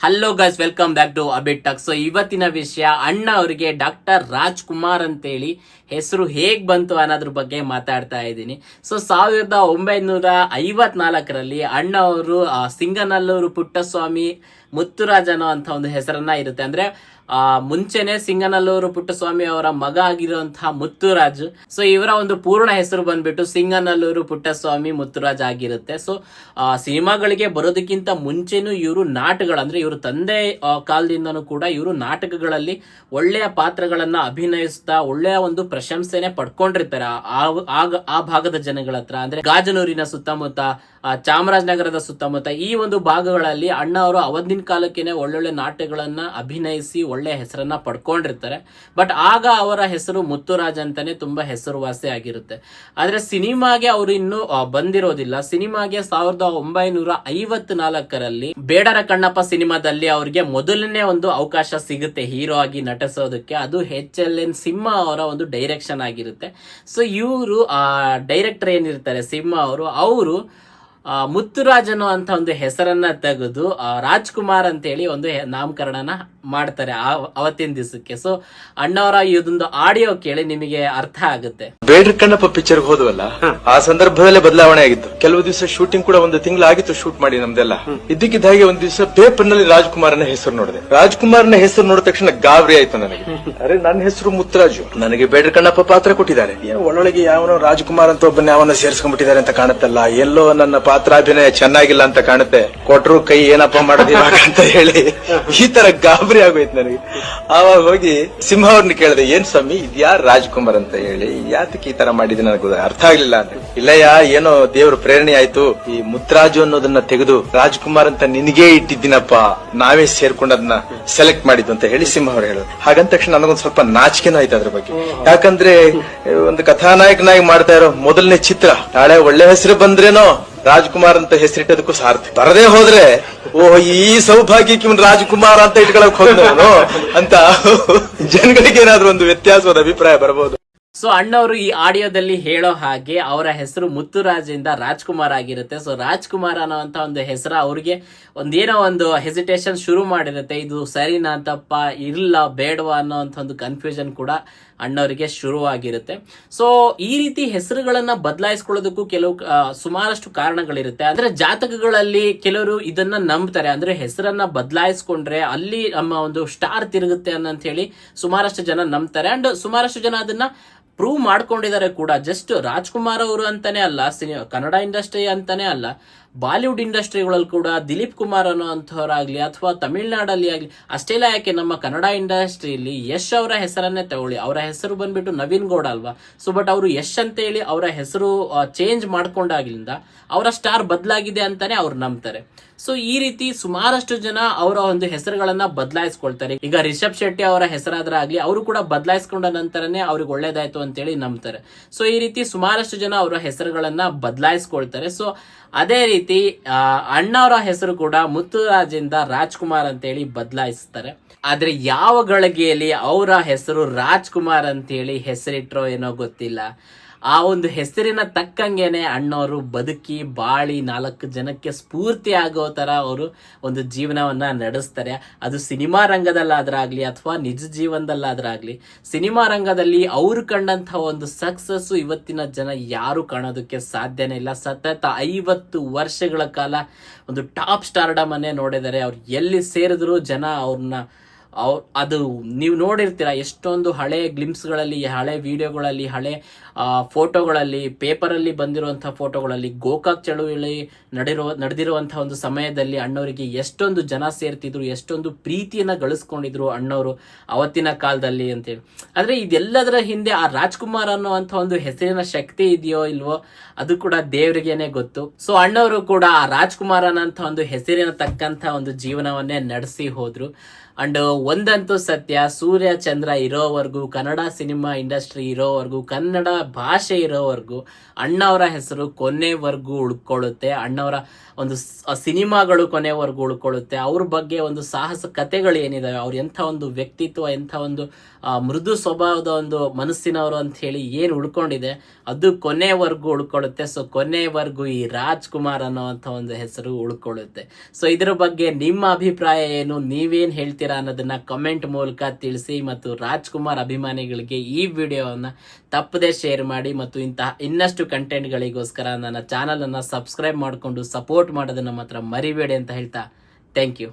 Hello guys, welcome back to a bit talk. So ಇವತ್ತಿನ ವಿಷಯ ಅಣ್ಣ ಅವರಿಗೆ ಡಾಕ್ಟರ್ ರಾಜ್ಕುಮಾರ್ ಅಂತೇಳಿ ಹೆಸರು ಹೇಗ್ ಬಂತು ಅನ್ನೋದ್ರ ಬಗ್ಗೆ ಮಾತಾಡ್ತಾ ಇದ್ದೀನಿ. ಸೊ 1954ರಲ್ಲಿ ಅಣ್ಣ ಅವರು ಸಿಂಗನಲ್ಲೂರು ಪುಟ್ಟಸ್ವಾಮಿ ಮುತ್ತುರಾಜನ ಅಂತ ಒಂದು ಹೆಸರನ್ನ ಇರುತ್ತೆ. ಅಂದ್ರೆ ಮುಂಚೆನೆ ಸಿಂಗನಲ್ಲೂರು ಪುಟ್ಟಸ್ವಾಮಿ ಅವರ ಮಗ ಆಗಿರುವಂತಹ ಮುತ್ತುರಾಜ್. ಸೊ ಇವರ ಒಂದು ಪೂರ್ಣ ಹೆಸರು ಬಂದ್ಬಿಟ್ಟು ಸಿಂಗನಲ್ಲೂರು ಪುಟ್ಟಸ್ವಾಮಿ ಮುತ್ತುರಾಜ್ ಆಗಿರುತ್ತೆ. ಸೊ ಸಿನಿಮಾಗಳಿಗೆ ಬರೋದಕ್ಕಿಂತ ಮುಂಚೆನೂ ಇವರು ನಾಟಕಗಳು ಅಂದ್ರೆ ಇವರು ತಂದೆ ಕಾಲದಿಂದನೂ ಕೂಡ ಇವರು ನಾಟಕಗಳಲ್ಲಿ ಒಳ್ಳೆಯ ಪಾತ್ರಗಳನ್ನ ಅಭಿನಯಿಸ್ತಾ ಒಳ್ಳೆಯ ಒಂದು ಪ್ರಶಂಸೆನೆ ಪಡ್ಕೊಂಡಿರ್ತಾರೆ ಆ ಭಾಗದ ಜನಗಳ ಹತ್ರ. ಅಂದ್ರೆ ಗಾಜನೂರಿನ ಸುತ್ತಮುತ್ತ, ಚಾಮರಾಜನಗರದ ಸುತ್ತಮುತ್ತ ಈ ಒಂದು ಭಾಗಗಳಲ್ಲಿ ಅಣ್ಣ ಅವರು ಅವತ್ತಿನ ಕಾಲಕ್ಕೇನೆ ಒಳ್ಳೊಳ್ಳೆ ನಾಟಕಗಳನ್ನ ಅಭಿನಯಿಸಿ ಒಳ್ಳೆ ಹೆಸರನ್ನ ಪಡ್ಕೊಂಡಿರ್ತಾರೆ. ಬಟ್ ಆಗ ಅವರ ಹೆಸರು ಮುತ್ತುರಾಜ್ ಅಂತಾನೆ ತುಂಬಾ ಹೆಸರುವಾಸಿ ಆಗಿರುತ್ತೆ. ಆದ್ರೆ ಸಿನಿಮಾಗೆ ಅವರು ಇನ್ನು ಬಂದಿರೋದಿಲ್ಲ. ಸಿನಿಮಾಗೆ 1954ರಲ್ಲಿ ಬೇಡರ ಕಣ್ಣಪ್ಪ ಸಿನಿಮಾದಲ್ಲಿ ಅವ್ರಿಗೆ ಮೊದಲನೇ ಒಂದು ಅವಕಾಶ ಸಿಗುತ್ತೆ ಹೀರೋ ಆಗಿ ನಟಿಸೋದಕ್ಕೆ. ಅದು HLN ಸಿಂಹ ಅವರ ಒಂದು ಡೈರೆಕ್ಷನ್ ಆಗಿರುತ್ತೆ. ಸೊ ಇವರು ಡೈರೆಕ್ಟರ್ ಏನಿರ್ತಾರೆ ಸಿಂಹ ಅವರು ಮುತ್ತುರಾಜನು ಅಂತ ಒಂದು ಹೆಸರನ್ನ ತೆಗೆದು ರಾಜ್ಕುಮಾರ್ ಅಂತೇಳಿ ಒಂದು ನಾಮಕರಣನ ಮಾಡ್ತಾರೆ ಅವತ್ತಿನ ದಿವಸಕ್ಕೆ. ಸೊ ಅಣ್ಣವರ ಇದೊಂದು ಆಡಿಯೋ ಕೇಳಿ ನಿಮಗೆ ಅರ್ಥ ಆಗುತ್ತೆ. ಬೇಡ್ರ ಕಣ್ಣಪ್ಪ ಪಿಕ್ಚರ್ ಹೋದ್ವಲ್ಲ, ಆ ಸಂದರ್ಭದಲ್ಲೇ ಬದಲಾವಣೆ ಆಗಿತ್ತು. ಕೆಲವು ದಿವಸ ಶೂಟಿಂಗ್ ಕೂಡ ಒಂದು ತಿಂಗಳಾಗಿತ್ತು ಶೂಟ್ ಮಾಡಿ ನಮ್ದೆಲ್ಲ. ಇದ್ದಕ್ಕಿದ್ದ ಹಾಗೆ ಒಂದ್ ದಿವಸ ಪೇಪರ್ ನಲ್ಲಿ ರಾಜ್ಕುಮಾರ್ನ ಹೆಸರು ನೋಡಿದೆ. ರಾಜ್ಕುಮಾರ್ನ ಹೆಸರು ನೋಡಿದ ತಕ್ಷಣ ಗಾಬರಿ ಆಯ್ತು ನನಗೆ. ಅರೆ, ನನ್ನ ಹೆಸರು ಮುತ್ತುರಾಜು, ನನಗೆ ಬೇಡ್ರ ಕಣ್ಣಪ್ಪ ಪಾತ್ರ ಕೊಟ್ಟಿದ್ದಾರೆ. ಒಳೊಳಗೆ ಯಾವನೋ ರಾಜ್ಕುಮಾರ್ ಅಂತ ಒಬ್ಬನ ಯಾವನ ಸೇರಿಸ್ಕೊಂಡ್ಬಿಟ್ಟಿದ್ದಾರೆ ಅಂತ ಕಾಣುತ್ತಲ್ಲ, ಎಲ್ಲೋ ನನ್ನ ಪಾತ್ರಾಭಿನಯ ಚೆನ್ನಾಗಿಲ್ಲ ಅಂತ ಕಾಣುತ್ತೆ, ಕೊಟ್ರು ಕೈ ಏನಪ್ಪ ಮಾಡೋದಿಲ್ಲ ಅಂತ ಹೇಳಿ ಈ ತರ ಗಾಬರಿ ಆಗೋಯ್ತು ನನಗೆ. ಆವಾಗ ಹೋಗಿ ಸಿಂಹ ಅವ್ರನ್ನ ಕೇಳಿದೆ, ಏನ್ ಸ್ವಾಮಿ ಇದ್ಯಾರು ರಾಜ್ಕುಮಾರ್ ಅಂತ ಹೇಳಿ, ಯಾತಕ್ಕೆ ಈ ತರ ಮಾಡಿದ್ರೆ ನನಗೆ ಅರ್ಥ ಆಗ್ಲಿಲ್ಲ ಅಂತ. ಇಲ್ಲಯ್ಯ, ಏನೋ ದೇವ್ರ ಪ್ರೇರಣೆ ಆಯ್ತು, ಈ ಮುತ್ತರಾಜು ಅನ್ನೋದನ್ನ ತೆಗೆದು ರಾಜ್ಕುಮಾರ್ ಅಂತ ನಿನಗೇ ಇಟ್ಟಿದ್ದೀನಪ್ಪ, ನಾವೇ ಸೇರ್ಕೊಂಡು ಅದನ್ನ ಸೆಲೆಕ್ಟ್ ಮಾಡಿದ್ದು ಅಂತ ಹೇಳಿ ಸಿಂಹ ಅವ್ರು ಹೇಳಿದ್ರು. ಹಾಗಂದ ತಕ್ಷಣ ನನಗೊಂದು ಸ್ವಲ್ಪ ನಾಚಿಕೆನೂ ಆಯ್ತು ಅದ್ರ ಬಗ್ಗೆ. ಯಾಕಂದ್ರೆ ಒಂದು ಕಥಾನಾಯಕನಾಗಿ ಮಾಡ್ತಾ ಇರೋ ಮೊದಲನೇ ಚಿತ್ರ, ನಾಳೆ ಒಳ್ಳೆ ಹೆಸರು ಬಂದ್ರೇನೋ ರಾಜ್ಕುಮಾರ್ ಅಂತ ಹೆಸರಿಟ್ಟದಕ್ಕೂ ಸಾರ್ಥಿ, ಬರದೇ ಹೋದ್ರೆ ಓಹ್ ಈ ಸೌಭಾಗ್ಯಕ್ಕೆ ಇವನು ರಾಜ್ಕುಮಾರ್ ಅಂತ ಇಟ್ಕೊಳಕ್ ಹೋದವನು ಅಂತ ಜನಗಳಿಗೆ ಏನಾದ್ರೂ ಒಂದು ವ್ಯತ್ಯಾಸವಾದ ಅಭಿಪ್ರಾಯ ಬರಬಹುದು. ಸೊ ಅಣ್ಣವರು ಈ ಆಡಿಯೋದಲ್ಲಿ ಹೇಳೋ ಹಾಗೆ ಅವರ ಹೆಸರು ಮುತ್ತುರಾಜ್ ಇಂದ ರಾಜ್ಕುಮಾರ್ ಆಗಿರುತ್ತೆ. ಸೊ ರಾಜ್ಕುಮಾರ್ ಅನ್ನೋಂತ ಒಂದು ಹೆಸರು ಅವ್ರಿಗೆ ಒಂದೇನೋ ಒಂದು ಹೆಸಿಟೇಷನ್ ಶುರು ಮಾಡಿರುತ್ತೆ. ಇದು ಸರಿನಾ ತಪ್ಪ, ಇಲ್ಲ ಬೇಡವಾ ಅನ್ನೋಂಥ ಒಂದು ಕನ್ಫ್ಯೂಷನ್ ಕೂಡ ಅಣ್ಣವರಿಗೆ ಶುರುವಾಗಿರುತ್ತೆ. ಸೊ ಈ ರೀತಿ ಹೆಸರುಗಳನ್ನ ಬದಲಾಯಿಸ್ಕೊಳ್ಳೋದಕ್ಕೂ ಸುಮಾರಷ್ಟು ಕಾರಣಗಳಿರುತ್ತೆ. ಅಂದ್ರೆ ಜಾತಕಗಳಲ್ಲಿ ಕೆಲವರು ಇದನ್ನ ನಂಬ್ತಾರೆ. ಅಂದ್ರೆ ಹೆಸರನ್ನ ಬದಲಾಯಿಸ್ಕೊಂಡ್ರೆ ಅಲ್ಲಿ ನಮ್ಮ ಒಂದು ಸ್ಟಾರ್ ತಿರುಗುತ್ತೆ ಅನ್ನಂತ ಹೇಳಿ ಸುಮಾರಷ್ಟು ಜನ ನಂಬ್ತಾರೆ. ಅಂಡ್ ಸುಮಾರಷ್ಟು ಜನ ಅದನ್ನ ಪ್ರೂವ್ ಮಾಡ್ಕೊಂಡಿದ್ದಾರೆ ಕೂಡ. ಜಸ್ಟ್ ರಾಜ್ಕುಮಾರ್ ಅವರು ಅಂತಾನೆ ಅಲ್ಲ, ಕನ್ನಡ ಇಂಡಸ್ಟ್ರಿ ಅಂತಾನೆ ಅಲ್ಲ, ಬಾಲಿವುಡ್ ಇಂಡಸ್ಟ್ರಿಗಳಲ್ಲಿ ಕೂಡ ದಿಲೀಪ್ ಕುಮಾರ್ ಅನ್ನೋ ಅಂಥವ್ರಾಗ್ಲಿ ಅಥವಾ ತಮಿಳ್ನಾಡಲ್ಲಿ ಆಗ್ಲಿ, ಅಷ್ಟೆಲ್ಲ ಯಾಕೆ ನಮ್ಮ ಕನ್ನಡ ಇಂಡಸ್ಟ್ರಿಯಲ್ಲಿ ಯಶ್ ಅವರ ಹೆಸರನ್ನೇ ತಗೊಳ್ಳಿ, ಅವರ ಹೆಸರು ಬಂದ್ಬಿಟ್ಟು ನವೀನ್ ಗೌಡ ಅಲ್ವಾ. ಸೊ ಬಟ್ ಅವರು ಯಶ್ ಅಂತ ಹೇಳಿ ಅವರ ಹೆಸರು ಚೇಂಜ್ ಮಾಡ್ಕೊಂಡಾಗ್ಲಿಂದ ಅವರ ಸ್ಟಾರ್ ಬದಲಾಗಿದೆ ಅಂತಾನೆ ಅವ್ರು ನಂಬ್ತಾರೆ. ಸೊ ಈ ರೀತಿ ಸುಮಾರಷ್ಟು ಜನ ಅವರ ಒಂದು ಹೆಸರುಗಳನ್ನ ಬದಲಾಯಿಸ್ಕೊಳ್ತಾರೆ. ಈಗ ರಿಷಬ್ ಶೆಟ್ಟಿ ಅವರ ಹೆಸರಾದ್ರೆ ಆಗ್ಲಿ, ಅವರು ಕೂಡ ಬದಲಾಯಿಸ್ಕೊಂಡ ನಂತರನೇ ಅವ್ರಿಗೆ ಒಳ್ಳೇದಾಯ್ತು ಅಂತೇಳಿ ನಂಬ್ತಾರೆ. ಸೊ ಈ ರೀತಿ ಸುಮಾರಷ್ಟು ಜನ ಅವರ ಹೆಸರುಗಳನ್ನ ಬದಲಾಯಿಸ್ಕೊಳ್ತಾರೆ. ಸೊ ಅದೇ ರೀತಿ ಅಣ್ಣ ಅವರ ಹೆಸರು ಕೂಡ ಮುತ್ತುರಾಜಿಂದ ರಾಜ್ಕುಮಾರ್ ಅಂತೇಳಿ ಬದಲಾಯಿಸ್ತಾರೆ. ಆದ್ರೆ ಯಾವ ಗಳಿಗೆಯಲ್ಲಿ ಅವರ ಹೆಸರು ರಾಜ್ಕುಮಾರ್ ಅಂತೇಳಿ ಹೆಸರಿಟ್ರೋ ಏನೋ ಗೊತ್ತಿಲ್ಲ. ಆ ಒಂದು ಹೆಸರಿನ ತಕ್ಕಂಗೆನೆ ಅಣ್ಣವರು ಬದುಕಿ ಬಾಳಿ 4 ಜನಕ್ಕೆ ಸ್ಫೂರ್ತಿ ಆಗೋ ತರ ಅವರು ಒಂದು ಜೀವನವನ್ನ ನಡೆಸ್ತಾರೆ. ಅದು ಸಿನಿಮಾ ರಂಗದಲ್ಲಾದ್ರಾಗ್ಲಿ ಅಥವಾ ನಿಜ ಜೀವನದಲ್ಲಾದ್ರಾಗ್ಲಿ, ಸಿನಿಮಾ ರಂಗದಲ್ಲಿ ಅವರು ಕಂಡಂತ ಒಂದು ಸಕ್ಸಸ್ ಇವತ್ತಿನ ಜನ ಯಾರು ಕಾಣೋದಕ್ಕೆ ಸಾಧ್ಯನೇ ಇಲ್ಲ. ಸತತ 50 ವರ್ಷಗಳ ಕಾಲ ಒಂದು ಟಾಪ್ ಸ್ಟಾರ್ಡಮ್ ಅನ್ನೇ ನೋಡಿದ್ದಾರೆ. ಅವ್ರು ಎಲ್ಲಿ ಸೇರಿದ್ರು ಜನ ಅವ್ರನ್ನ ಅದು ನೀವು ನೋಡಿರ್ತೀರ, ಎಷ್ಟೊಂದು ಹಳೆ ಗ್ಲಿಮ್ಸ್ಗಳಲ್ಲಿ, ಹಳೆ ವಿಡಿಯೋಗಳಲ್ಲಿ, ಹಳೆ ಫೋಟೋಗಳಲ್ಲಿ, ಪೇಪರಲ್ಲಿ ಬಂದಿರುವಂತಹ ಫೋಟೋಗಳಲ್ಲಿ ಗೋಕಾಕ್ ಚಳುವಳಿ ನಡೆದಿರುವಂತಹ ಒಂದು ಸಮಯದಲ್ಲಿ ಅಣ್ಣವರಿಗೆ ಎಷ್ಟೊಂದು ಜನ ಸೇರ್ತಿದ್ರು, ಎಷ್ಟೊಂದು ಪ್ರೀತಿಯನ್ನ ಗಳಿಸ್ಕೊಂಡಿದ್ರು ಅಣ್ಣವರು ಅವತ್ತಿನ ಕಾಲದಲ್ಲಿ ಅಂತೇಳಿ. ಆದ್ರೆ ಇದೆಲ್ಲದರ ಹಿಂದೆ ಆ ರಾಜ್ಕುಮಾರ್ ಅನ್ನುವಂಥ ಒಂದು ಹೆಸರಿನ ಶಕ್ತಿ ಇದೆಯೋ ಇಲ್ವೋ ಅದು ಕೂಡ ದೇವರಿಗೇನೆ ಗೊತ್ತು. ಸೊ ಅಣ್ಣವರು ಕೂಡ ಆ ರಾಜ್ಕುಮಾರ್ ಅನ್ನೋಂಥ ಒಂದು ಹೆಸರಿನ ತಕ್ಕಂತ ಒಂದು ಜೀವನವನ್ನೇ ನಡೆಸಿ ಹೋದ್ರು. ಅಂಡ್ ಒಂದಂತೂ ಸತ್ಯ, ಸೂರ್ಯ ಚಂದ್ರ ಇರೋವರೆಗೂ, ಕನ್ನಡ ಸಿನಿಮಾ ಇಂಡಸ್ಟ್ರಿ ಇರೋವರೆಗೂ, ಕನ್ನಡ ಭಾಷೆ ಇರೋವರೆಗೂ ಅಣ್ಣವರ ಹೆಸರು ಕೊನೆವರೆಗೂ ಉಳ್ಕೊಳ್ಳುತ್ತೆ. ಅಣ್ಣವರ ಒಂದು ಸಿನಿಮಾಗಳು ಕೊನೆವರೆಗೂ ಉಳ್ಕೊಳ್ಳುತ್ತೆ. ಅವ್ರ ಬಗ್ಗೆ ಒಂದು ಸಾಹಸ ಕಥೆಗಳು ಏನಿದಾವೆ, ಅವ್ರ ಎಂಥ ಒಂದು ವ್ಯಕ್ತಿತ್ವ, ಎಂಥ ಒಂದು ಮೃದು ಸ್ವಭಾವದ ಒಂದು ಮನಸ್ಸಿನವರು ಅಂತ ಹೇಳಿ ಏನು ಉಳ್ಕೊಂಡಿದೆ ಅದು ಕೊನೆವರೆಗೂ ಉಳ್ಕೊಳ್ಳುತ್ತೆ. ಸೊ ಕೊನೆವರೆಗೂ ಈ ರಾಜ್ಕುಮಾರ್ ಅನ್ನೋವಂಥ ಒಂದು ಹೆಸರು ಉಳ್ಕೊಳ್ಳುತ್ತೆ. ಸೊ ಇದ್ರ ಬಗ್ಗೆ ನಿಮ್ಮ ಅಭಿಪ್ರಾಯ ಏನು, ನೀವೇನ್ ಹೇಳ್ತೀರಾ ಅನ್ನೋದನ್ನ ಕಮೆಂಟ್ ಮೂಲಕ ತಿಳಿಸಿ. ಮತ್ತು ರಾಜ್ಕುಮಾರ್ ಅಭಿಮಾನಿಗಳಿಗೆ ಈ ವಿಡಿಯೋವನ್ನ ತಪ್ಪದೆ ಶೇರ್ ಮಾಡಿ. ಮತ್ತು ಇಂತಹ ಇನ್ನಷ್ಟು ಕಂಟೆಂಟ್ಗಳಿಗೋಸ್ಕರ ನನ್ನ ಚಾನಲ್ ಅನ್ನ ಸಬ್ಸ್ಕ್ರೈಬ್ ಮಾಡಿಕೊಂಡು ಸಪೋರ್ಟ್ ಮಾಡೋದನ್ನ ಮಾತ್ರ ಮರಿಬೇಡಿ ಅಂತ ಹೇಳ್ತಾ ಥ್ಯಾಂಕ್ ಯು.